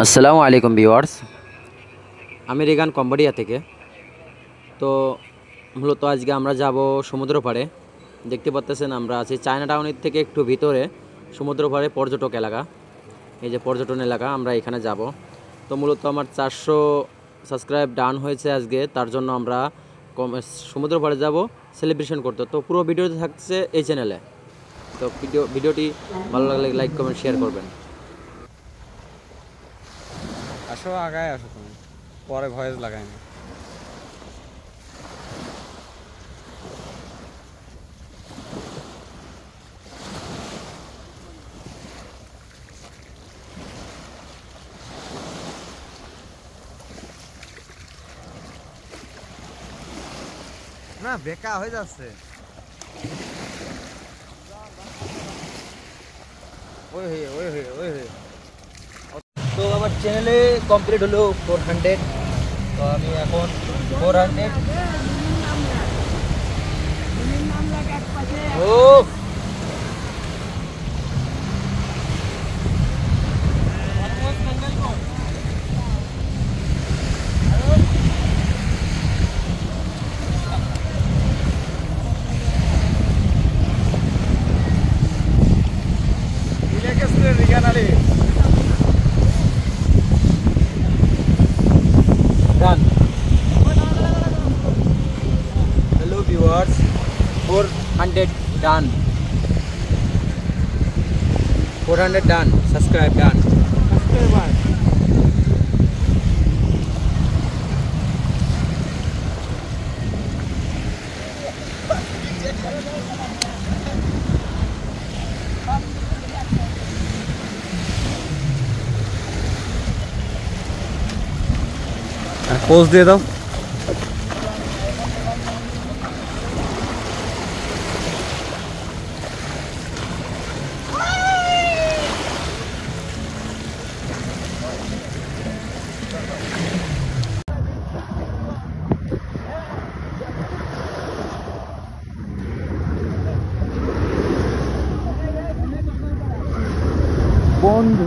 আসসালামু আলাইকুম ভিউয়ার্স। আমি রিগান কম্বোডিয়া থেকে। তো মূলত আজকে আমরা যাব সমুদ্র পাড়ে। দেখতে পাচ্ছেন আমরা আছি চায়না টাউনের থেকে একটু ভিতরে সমুদ্র পাড়ে পর্যটক এলাকা। এই যে পর্যটন এলাকা, আমরা এখানে যাব। তো মূলত আমার 400 সাবস্ক্রাইব ডান হয়েছে আজকে, তার জন্য আমরা সমুদ্র পাড়ে যাব সেলিব্রেশন করতে। তো পুরো ভিডিওতে থাকছে এই চ্যানেলে। তো ভিডিওটি ভালো লাগলে লাইক কমেন্ট শেয়ার করবেন। আসো আগায় আসো, তুমি পরে ভয়েস লাগাই না। না বেকা হয়ে যাচ্ছে। তো আমার চ্যানেলে কমপ্লিট হলো 400। তো আমি এখন 400 ও ডান। হ্যালো ভিউয়ার্স, 400 ডান, 400 ডান, সাবস্ক্রাইব ডান। পোস্ট দিয়ে দাও। বন্ধু